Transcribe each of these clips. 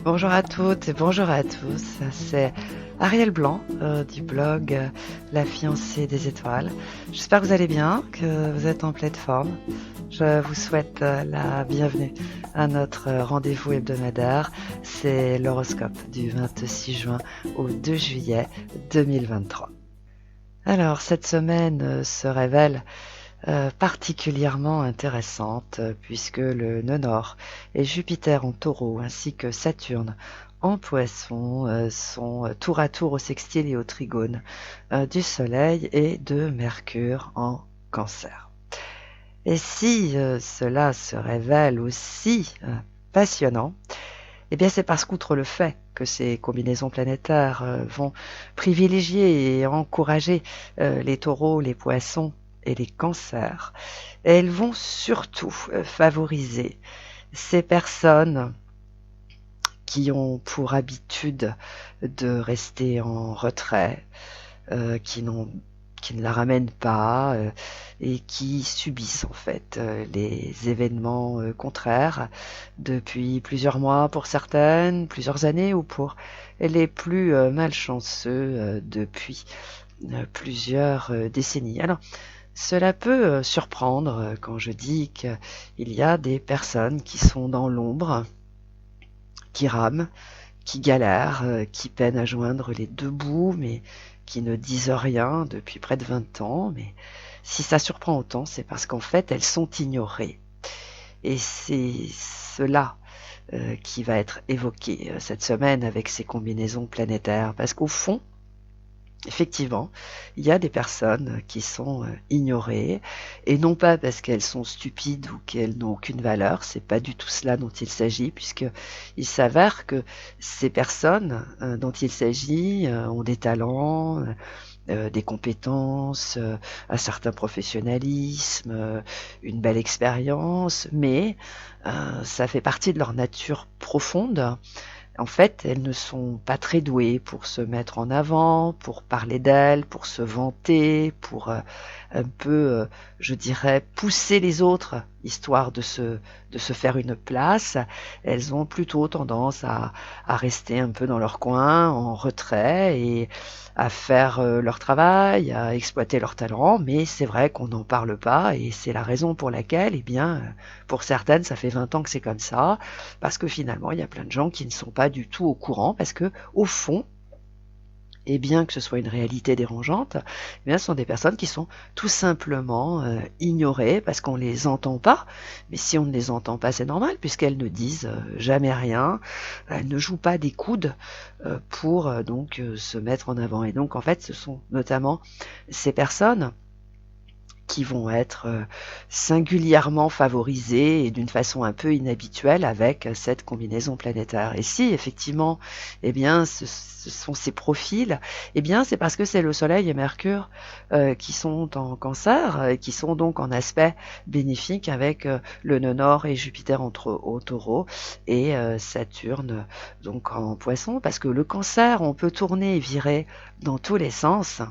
Bonjour à toutes et bonjour à tous, c'est Ariel Blanc du blog La fiancée des étoiles. J'espère que vous allez bien, que vous êtes en pleine forme. Je vous souhaite la bienvenue à notre rendez-vous hebdomadaire. C'est l'horoscope du 26 juin au 2 juillet 2023. Alors, cette semaine se révèle particulièrement intéressante puisque le nœud nord et Jupiter en taureau ainsi que Saturne en poisson sont tour à tour au sextile et au trigone du soleil et de Mercure en cancer. Et si cela se révèle aussi passionnant, eh bien c'est parce qu'outre le fait que ces combinaisons planétaires vont privilégier et encourager les taureaux, les poissons et les cancers, elles vont surtout favoriser ces personnes qui ont pour habitude de rester en retrait, qui ne la ramènent pas et qui subissent en fait les événements contraires depuis plusieurs mois pour certaines, plusieurs années ou pour les plus malchanceux depuis plusieurs décennies. Alors, cela peut surprendre quand je dis qu'il y a des personnes qui sont dans l'ombre, qui rament, qui galèrent, qui peinent à joindre les deux bouts, mais qui ne disent rien depuis près de 20 ans. Mais si ça surprend autant, c'est parce qu'en fait, elles sont ignorées. Et c'est cela qui va être évoqué cette semaine avec ces combinaisons planétaires. Parce qu'au fond, effectivement, il y a des personnes qui sont ignorées, et non pas parce qu'elles sont stupides ou qu'elles n'ont aucune valeur, c'est pas du tout cela dont il s'agit, puisqu'il s'avère que ces personnes dont il s'agit ont des talents, des compétences, un certain professionnalisme, une belle expérience, mais ça fait partie de leur nature profonde. En fait, elles ne sont pas très douées pour se mettre en avant, pour parler d'elles, pour se vanter, pour un peu, je dirais, pousser les autres, histoire de se faire une place. Elles ont plutôt tendance à rester un peu dans leur coin, en retrait, et à faire leur travail, à exploiter leur talent, mais c'est vrai qu'on n'en parle pas, et c'est la raison pour laquelle, eh bien, pour certaines, ça fait 20 ans que c'est comme ça, parce que finalement, il y a plein de gens qui ne sont pas du tout au courant, parce que, au fond, et bien que ce soit une réalité dérangeante, eh bien, ce sont des personnes qui sont tout simplement ignorées parce qu'on ne les entend pas. Mais si on ne les entend pas, c'est normal, puisqu'elles ne disent jamais rien, elles ne jouent pas des coudes pour donc se mettre en avant. Et donc, en fait, ce sont notamment ces personnes qui vont être singulièrement favorisées et d'une façon un peu inhabituelle avec cette combinaison planétaire. Et si effectivement, eh bien, ce sont ces profils, eh bien, c'est parce que c'est le Soleil et Mercure qui sont en Cancer, qui sont donc en aspect bénéfique avec le nœud nord et Jupiter au Taureau et Saturne donc en Poisson, parce que le Cancer, on peut tourner et virer dans tous les sens.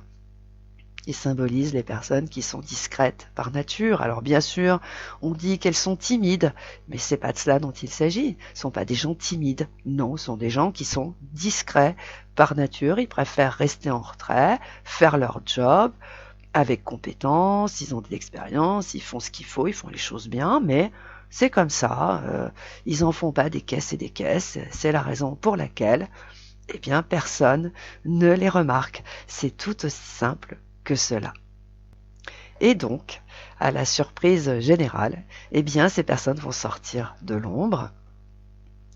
Il symbolise les personnes qui sont discrètes par nature. Alors bien sûr, on dit qu'elles sont timides, mais c'est pas de cela dont il s'agit. Ce ne sont pas des gens timides. Non, ce sont des gens qui sont discrets par nature. Ils préfèrent rester en retrait, faire leur job avec compétence, ils ont de l'expérience, ils font ce qu'il faut, ils font les choses bien, mais c'est comme ça. Ils en font pas des caisses et des caisses. C'est la raison pour laquelle, eh bien, personne ne les remarque. C'est tout aussi simple que cela. Et donc, à la surprise générale, eh bien, ces personnes vont sortir de l'ombre,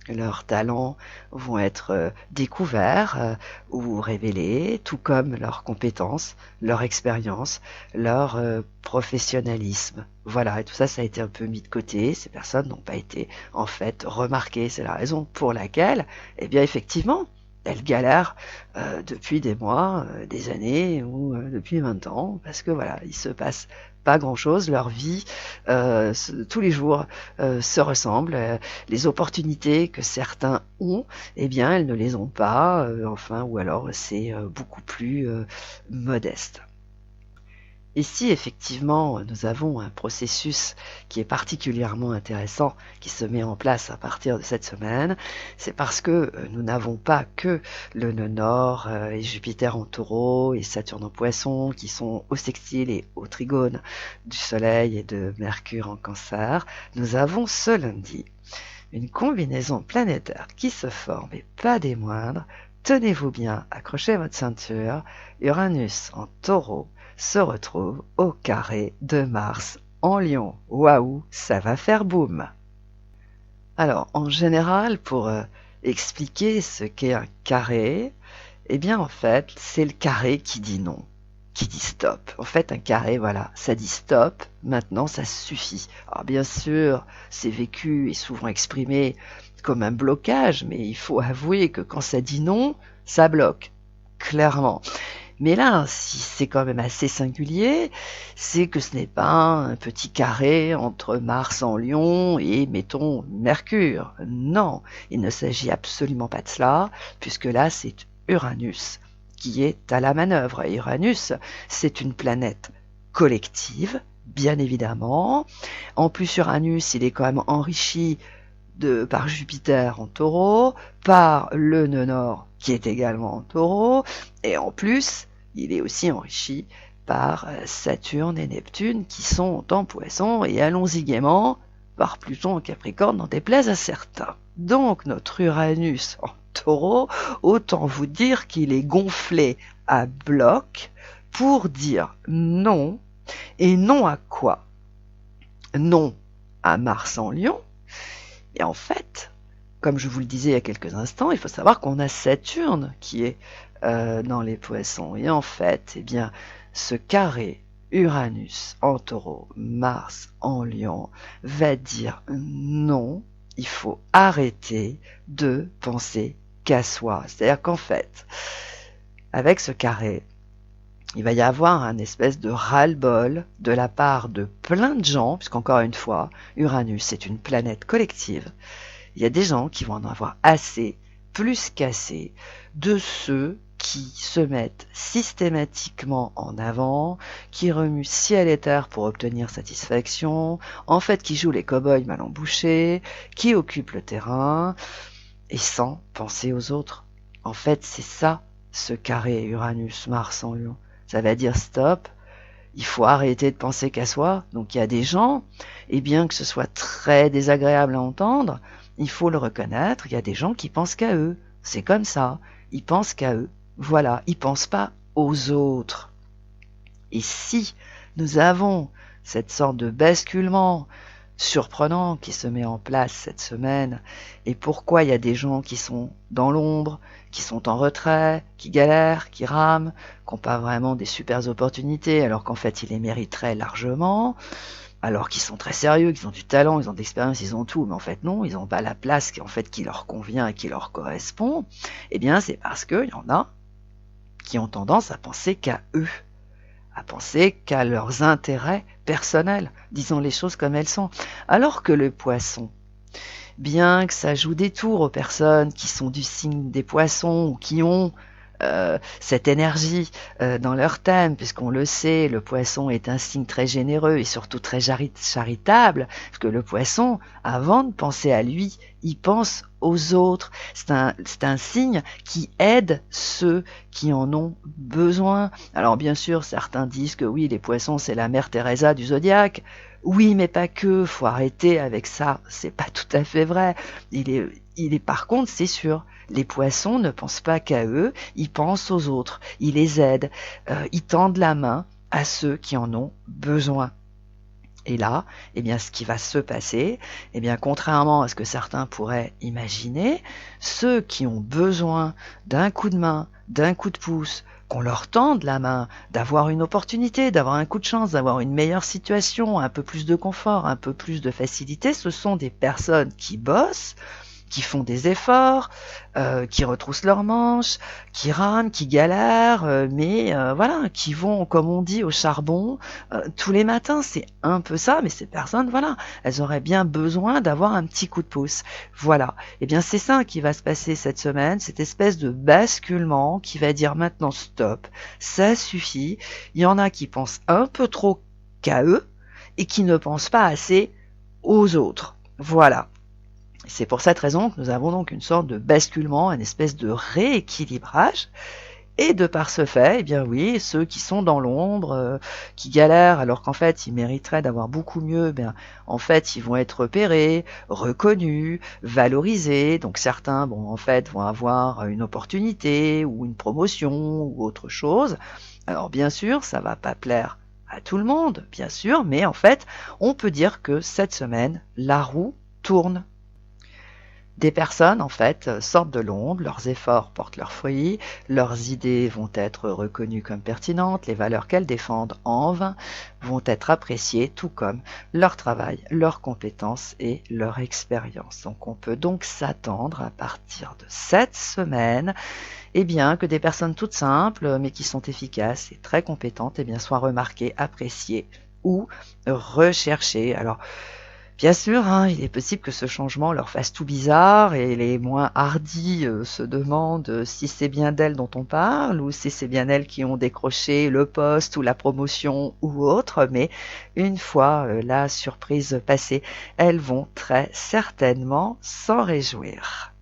leurs talents vont être découverts ou révélés, tout comme leurs compétences, leur expérience, leur professionnalisme. Voilà, et tout ça, ça a été un peu mis de côté. Ces personnes n'ont pas été, en fait, remarquées. C'est la raison pour laquelle, eh bien, effectivement, elles galèrent depuis des mois, des années ou depuis 20 ans, parce que voilà, il se passe pas grand-chose, leur vie tous les jours se ressemblent, les opportunités que certains ont, eh bien elles ne les ont pas, enfin, ou alors c'est beaucoup plus modeste. Ici, effectivement, nous avons un processus qui est particulièrement intéressant, qui se met en place à partir de cette semaine. C'est parce que nous n'avons pas que le nœud nord et Jupiter en taureau et Saturne en poisson qui sont au sextile et au trigone du Soleil et de Mercure en cancer. Nous avons ce lundi une combinaison planétaire qui se forme et pas des moindres. Tenez-vous bien, accrochez votre ceinture. Uranus en taureau se retrouve au carré de Mars en Lion. Waouh, ça va faire boum. Alors, en général, pour expliquer ce qu'est un carré, eh bien, en fait, c'est le carré qui dit non, qui dit stop. En fait, un carré, voilà, ça dit stop, maintenant, ça suffit. Alors, bien sûr, c'est vécu et souvent exprimé comme un blocage, mais il faut avouer que quand ça dit non, ça bloque, clairement. Mais là, si c'est quand même assez singulier, c'est que ce n'est pas un petit carré entre Mars en Lion et, mettons, Mercure. Non, il ne s'agit absolument pas de cela, puisque là, c'est Uranus qui est à la manœuvre. Et Uranus, c'est une planète collective, bien évidemment. En plus, Uranus, il est quand même enrichi par Jupiter en taureau, par le nœud nord qui est également en taureau, et en plus, il est aussi enrichi par Saturne et Neptune qui sont en poisson, et allons-y gaiement, par Pluton en Capricorne, n'en déplaise à certains. Donc notre Uranus en taureau, autant vous dire qu'il est gonflé à bloc pour dire non, et non à quoi? Non à Mars en Lion. Et en fait, comme je vous le disais il y a quelques instants, il faut savoir qu'on a Saturne qui est dans les poissons. Et en fait, eh bien, ce carré Uranus en taureau, Mars en Lion, va dire non, il faut arrêter de penser qu'à soi. C'est-à-dire qu'en fait, avec ce carré, il va y avoir un espèce de ras-le-bol de la part de plein de gens, puisqu'encore une fois, Uranus est une planète collective. Il y a des gens qui vont en avoir assez, plus qu'assez, de ceux qui se mettent systématiquement en avant, qui remuent ciel et terre pour obtenir satisfaction, en fait qui jouent les cow-boys mal embouchés, qui occupent le terrain, et sans penser aux autres. En fait, c'est ça, ce carré Uranus-Mars en Lion. Ça va dire stop, il faut arrêter de penser qu'à soi. Donc il y a des gens, et bien que ce soit très désagréable à entendre, il faut le reconnaître, il y a des gens qui pensent qu'à eux. C'est comme ça, ils pensent qu'à eux. Voilà, ils pensent pas aux autres. Et si nous avons cette sorte de basculement surprenant qui se met en place cette semaine, et pourquoi il y a des gens qui sont dans l'ombre, qui sont en retrait, qui galèrent, qui rament, qui n'ont pas vraiment des super opportunités, alors qu'en fait ils les mériteraient largement, alors qu'ils sont très sérieux, qu'ils ont du talent, ils ont de l'expérience, ils ont tout, mais en fait non, ils n'ont pas la place qui leur convient et qui leur correspond, eh bien c'est parce qu'il y en a qui ont tendance à penser qu'à eux, à penser qu'à leurs intérêts personnels, disons les choses comme elles sont. Alors que le poisson, bien que ça joue des tours aux personnes qui sont du signe des poissons ou qui ont cette énergie dans leur thème, puisqu'on le sait, le poisson est un signe très généreux et surtout très charitable, parce que le poisson, avant de penser à lui, il pense aux autres. C'est un signe qui aide ceux qui en ont besoin. Alors bien sûr, certains disent que oui, les poissons, c'est la mère Teresa du zodiaque. Oui, mais pas que, faut arrêter avec ça, c'est pas tout à fait vrai. Il est par contre, c'est sûr, les poissons ne pensent pas qu'à eux, ils pensent aux autres, ils les aident, ils tendent la main à ceux qui en ont besoin. Et là, eh bien, ce qui va se passer, eh bien, contrairement à ce que certains pourraient imaginer, ceux qui ont besoin d'un coup de main, d'un coup de pouce, qu'on leur tende la main, d'avoir une opportunité, d'avoir un coup de chance, d'avoir une meilleure situation, un peu plus de confort, un peu plus de facilité, ce sont des personnes qui bossent qui font des efforts, qui retroussent leurs manches, qui rament, qui galèrent, mais voilà, qui vont, comme on dit, au charbon tous les matins. C'est un peu ça, mais ces personnes, voilà, elles auraient bien besoin d'avoir un petit coup de pouce. Voilà. Eh bien, c'est ça qui va se passer cette semaine, cette espèce de basculement qui va dire maintenant stop, ça suffit. Il y en a qui pensent un peu trop qu'à eux et qui ne pensent pas assez aux autres. Voilà. C'est pour cette raison que nous avons donc une sorte de basculement, une espèce de rééquilibrage. Et de par ce fait, eh bien oui, ceux qui sont dans l'ombre, qui galèrent alors qu'en fait ils mériteraient d'avoir beaucoup mieux, bien en fait ils vont être repérés, reconnus, valorisés. Donc certains, bon en fait, vont avoir une opportunité ou une promotion ou autre chose. Alors bien sûr, ça va pas plaire à tout le monde, bien sûr, mais en fait, on peut dire que cette semaine, la roue tourne. Des personnes, en fait, sortent de l'ombre, leurs efforts portent leurs fruits, leurs idées vont être reconnues comme pertinentes, les valeurs qu'elles défendent en vain vont être appréciées, tout comme leur travail, leurs compétences et leur expérience. Donc on peut donc s'attendre à partir de cette semaine, eh bien, que des personnes toutes simples, mais qui sont efficaces et très compétentes, eh bien, soient remarquées, appréciées ou recherchées. Alors, bien sûr, hein, il est possible que ce changement leur fasse tout bizarre et les moins hardis se demandent si c'est bien d'elles dont on parle ou si c'est bien elles qui ont décroché le poste ou la promotion ou autre, mais une fois la surprise passée, elles vont très certainement s'en réjouir.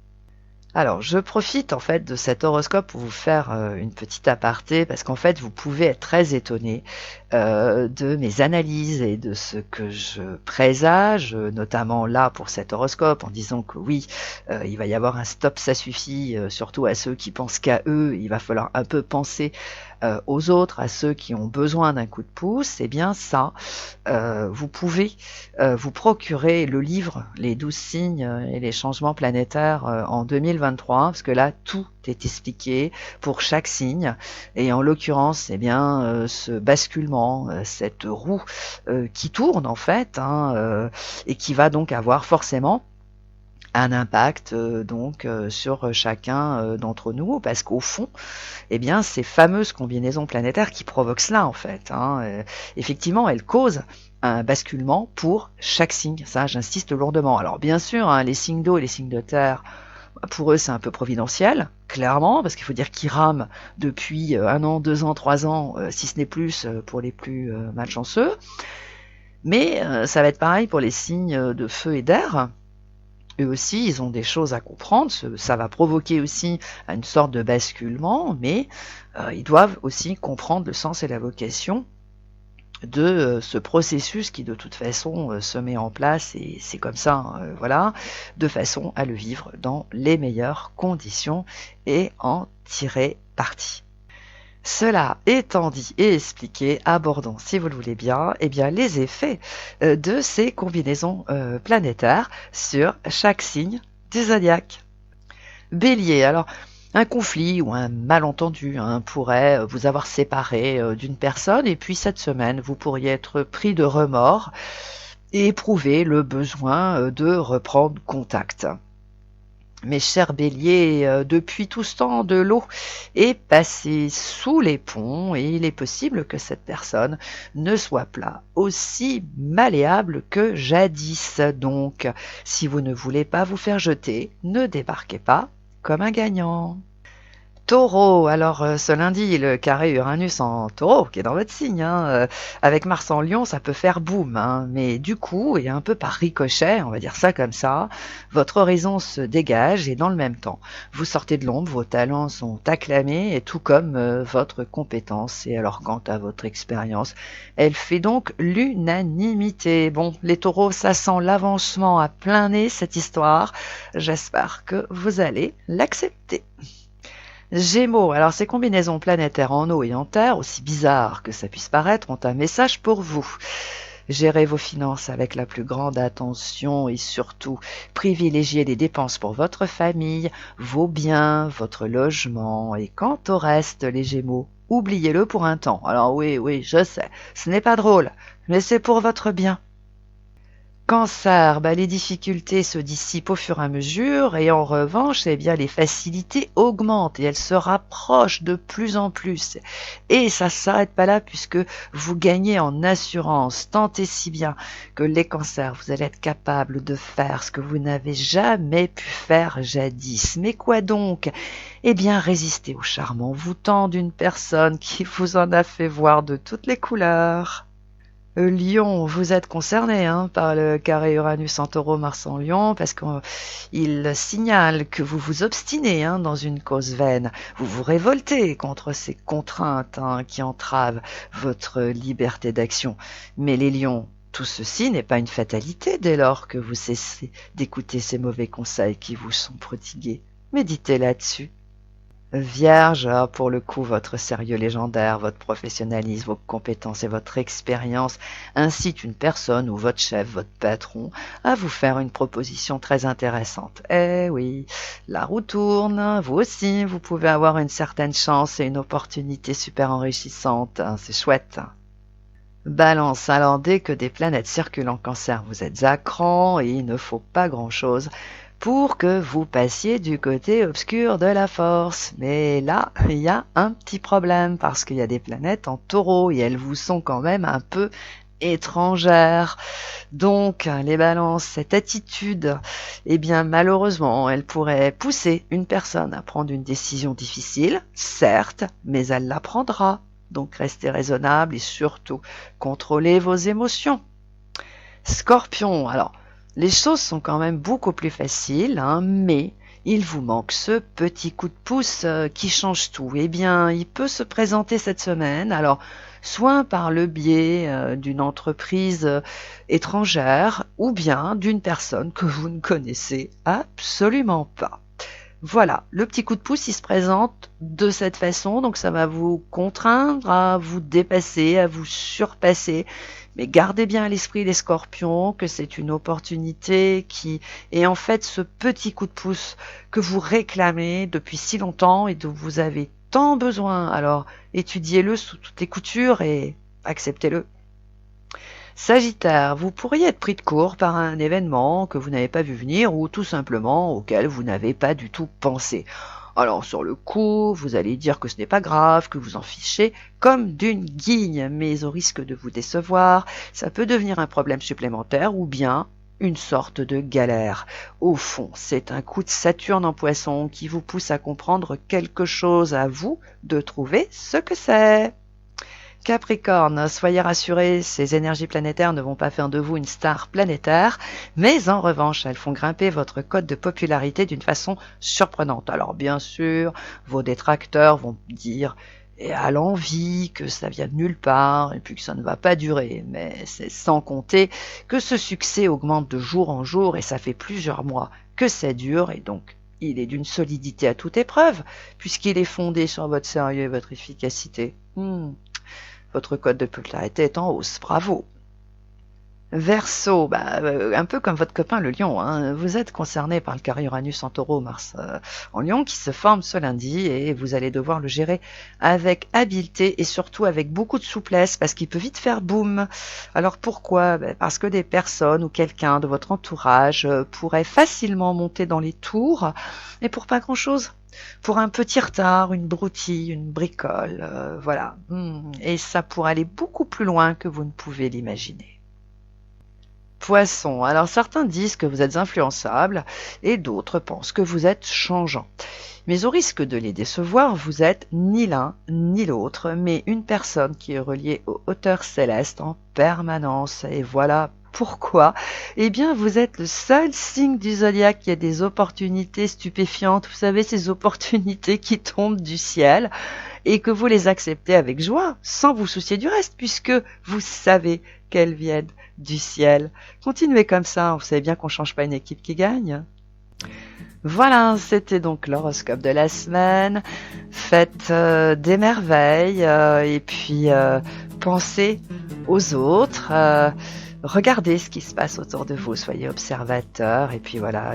Alors, je profite en fait de cet horoscope pour vous faire une petite aparté parce qu'en fait, vous pouvez être très étonné de mes analyses et de ce que je présage, notamment là pour cet horoscope, en disant que oui, il va y avoir un stop, ça suffit, surtout à ceux qui pensent qu'à eux, il va falloir un peu penser aux autres, à ceux qui ont besoin d'un coup de pouce. Eh bien ça, vous pouvez vous procurer le livre Les 12 signes et les changements planétaires en 2023, parce que là, tout est expliqué pour chaque signe. Et en l'occurrence, eh bien, ce basculement, cette roue qui tourne en fait, hein, et qui va donc avoir forcément un impact sur chacun d'entre nous, parce qu'au fond, eh bien, ces fameuses combinaisons planétaires qui provoquent cela en fait, hein, effectivement, elles causent un basculement pour chaque signe. Ça, j'insiste lourdement. Alors bien sûr, hein, les signes d'eau et les signes de terre, pour eux, c'est un peu providentiel, clairement, parce qu'il faut dire qu'ils rament depuis 1 an, 2 ans, 3 ans, si ce n'est plus pour les plus malchanceux. Mais ça va être pareil pour les signes de feu et d'air. Eux aussi, ils ont des choses à comprendre. Ça va provoquer aussi une sorte de basculement, mais ils doivent aussi comprendre le sens et la vocation de ce processus qui de toute façon se met en place, et c'est comme ça, voilà, de façon à le vivre dans les meilleures conditions et en tirer parti. Cela étant dit et expliqué, abordons, si vous le voulez bien, eh bien les effets de ces combinaisons planétaires sur chaque signe du zodiaque. Bélier, alors un conflit ou un malentendu pourrait vous avoir séparé d'une personne, et puis cette semaine, vous pourriez être pris de remords et éprouver le besoin de reprendre contact. Mes chers béliers, depuis tout ce temps, de l'eau est passée sous les ponts et il est possible que cette personne ne soit pas aussi malléable que jadis. Donc, si vous ne voulez pas vous faire jeter, ne débarquez pas comme un gagnant. Taureau, alors ce lundi, le carré Uranus en taureau, qui est dans votre signe, avec Mars en lion, ça peut faire boum, mais du coup, et un peu par ricochet, on va dire ça comme ça, votre horizon se dégage et dans le même temps, vous sortez de l'ombre, vos talents sont acclamés, et tout comme votre compétence. Et alors quant à votre expérience, elle fait donc l'unanimité. Bon, les taureaux, ça sent l'avancement à plein nez, cette histoire. J'espère que vous allez l'accepter. Gémeaux, alors ces combinaisons planétaires en eau et en terre, aussi bizarres que ça puisse paraître, ont un message pour vous. Gérez vos finances avec la plus grande attention et surtout privilégiez les dépenses pour votre famille, vos biens, votre logement. Et quant au reste, les Gémeaux, oubliez-le pour un temps. Alors oui, je sais, ce n'est pas drôle, mais c'est pour votre bien. Cancer, les difficultés se dissipent au fur et à mesure et en revanche, les facilités augmentent et elles se rapprochent de plus en plus. Et ça s'arrête pas là puisque vous gagnez en assurance tant et si bien que les cancers, vous allez être capable de faire ce que vous n'avez jamais pu faire jadis. Mais quoi donc? Résister au charme envoûtant d'une personne qui vous en a fait voir de toutes les couleurs. Lion, vous êtes concerné par le carré Uranus en Taureau, Mars en Lion, parce qu'il signale que vous vous obstinez dans une cause vaine. Vous vous révoltez contre ces contraintes qui entravent votre liberté d'action. Mais les lions, tout ceci n'est pas une fatalité dès lors que vous cessez d'écouter ces mauvais conseils qui vous sont prodigués. Méditez là-dessus. Vierge, pour le coup, votre sérieux légendaire, votre professionnalisme, vos compétences et votre expérience incitent une personne ou votre chef, votre patron, à vous faire une proposition très intéressante. Eh oui, la roue tourne, vous aussi, vous pouvez avoir une certaine chance et une opportunité super enrichissante, c'est chouette. Balance, alors dès que des planètes circulent en Cancer, vous êtes à cran et il ne faut pas grand-chose pour que vous passiez du côté obscur de la force. Mais là, il y a un petit problème parce qu'il y a des planètes en Taureau et elles vous sont quand même un peu étrangères. Donc, les balances, cette attitude, malheureusement, elle pourrait pousser une personne à prendre une décision difficile, certes, mais elle la prendra. Donc, restez raisonnable et surtout, contrôlez vos émotions. Scorpion, alors, les choses sont quand même beaucoup plus faciles, mais il vous manque ce petit coup de pouce qui change tout. Il peut se présenter cette semaine, alors soit par le biais d'une entreprise étrangère ou bien d'une personne que vous ne connaissez absolument pas. Voilà, le petit coup de pouce, il se présente de cette façon, donc ça va vous contraindre à vous dépasser, à vous surpasser. Mais gardez bien à l'esprit les scorpions que c'est une opportunité qui est en fait ce petit coup de pouce que vous réclamez depuis si longtemps et dont vous avez tant besoin. Alors étudiez-le sous toutes les coutures et acceptez-le. Sagittaire, vous pourriez être pris de court par un événement que vous n'avez pas vu venir ou tout simplement auquel vous n'avez pas du tout pensé. Alors sur le coup, vous allez dire que ce n'est pas grave, que vous en fichez comme d'une guigne, mais au risque de vous décevoir, ça peut devenir un problème supplémentaire ou bien une sorte de galère. Au fond, c'est un coup de Saturne en Poisson qui vous pousse à comprendre quelque chose, à vous de trouver ce que c'est. Capricorne, soyez rassurés, ces énergies planétaires ne vont pas faire de vous une star planétaire, mais en revanche, elles font grimper votre cote de popularité d'une façon surprenante. Alors bien sûr, vos détracteurs vont dire et à l'envie que ça vient de nulle part et puis que ça ne va pas durer, mais c'est sans compter que ce succès augmente de jour en jour et ça fait plusieurs mois que ça dure et donc il est d'une solidité à toute épreuve puisqu'il est fondé sur votre sérieux et votre efficacité. Votre cote de popularité est en hausse, bravo. Verseau, un peu comme votre copain le lion, vous êtes concerné par le carré Uranus en Taureau, Mars en Lion qui se forme ce lundi et vous allez devoir le gérer avec habileté et surtout avec beaucoup de souplesse parce qu'il peut vite faire boum. Alors pourquoi? Parce que des personnes ou quelqu'un de votre entourage pourrait facilement monter dans les tours et pour pas grand-chose. Pour un petit retard, une broutille, une bricole, voilà. Et ça pourrait aller beaucoup plus loin que vous ne pouvez l'imaginer. Poisson, alors certains disent que vous êtes influençable et d'autres pensent que vous êtes changeant. Mais au risque de les décevoir, vous êtes ni l'un ni l'autre, mais une personne qui est reliée aux hauteurs célestes en permanence. Et voilà pourquoi. Vous êtes le seul signe du zodiaque qui a des opportunités stupéfiantes. Vous savez, ces opportunités qui tombent du ciel et que vous les acceptez avec joie, sans vous soucier du reste, puisque vous savez qu'elles viennent du ciel. Continuez comme ça, vous savez bien qu'on ne change pas une équipe qui gagne. Voilà, c'était donc l'horoscope de la semaine. Faites des merveilles et puis pensez aux autres. Regardez ce qui se passe autour de vous, soyez observateur et puis voilà,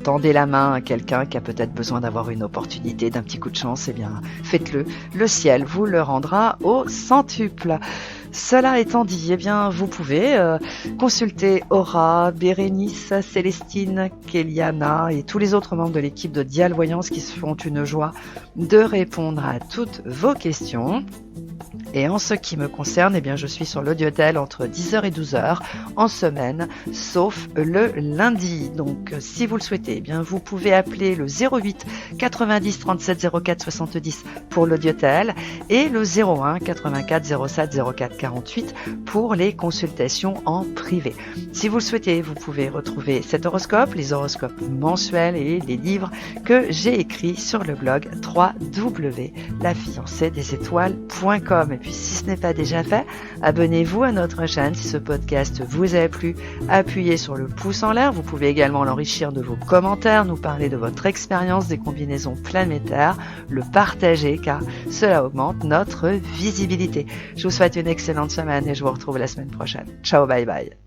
tendez la main à quelqu'un qui a peut-être besoin d'avoir une opportunité, d'un petit coup de chance, faites-le. Le ciel vous le rendra au centuple. Cela étant dit, eh bien, vous pouvez consulter Aura, Bérénice, Célestine, Kéliana et tous les autres membres de l'équipe de Dial Voyance qui se font une joie de répondre à toutes vos questions. Et en ce qui me concerne, eh bien, je suis sur l'Audiotel entre 10h et 12h en semaine, sauf le lundi. Donc, si vous le souhaitez, eh bien, vous pouvez appeler le 08 90 37 04 70 pour l'Audiotel et le 01 84 07 04 48 pour les consultations en privé. Si vous le souhaitez, vous pouvez retrouver cet horoscope, les horoscopes mensuels et les livres que j'ai écrits sur le blog www.lafiancéedesétoiles.com. Et puis, si ce n'est pas déjà fait, abonnez-vous à notre chaîne si ce podcast vous a plu. Appuyez sur le pouce en l'air. Vous pouvez également l'enrichir de vos commentaires, nous parler de votre expérience des combinaisons planétaires, le partager car cela augmente notre visibilité. Je vous souhaite une excellente semaine et je vous retrouve la semaine prochaine. Ciao, bye bye.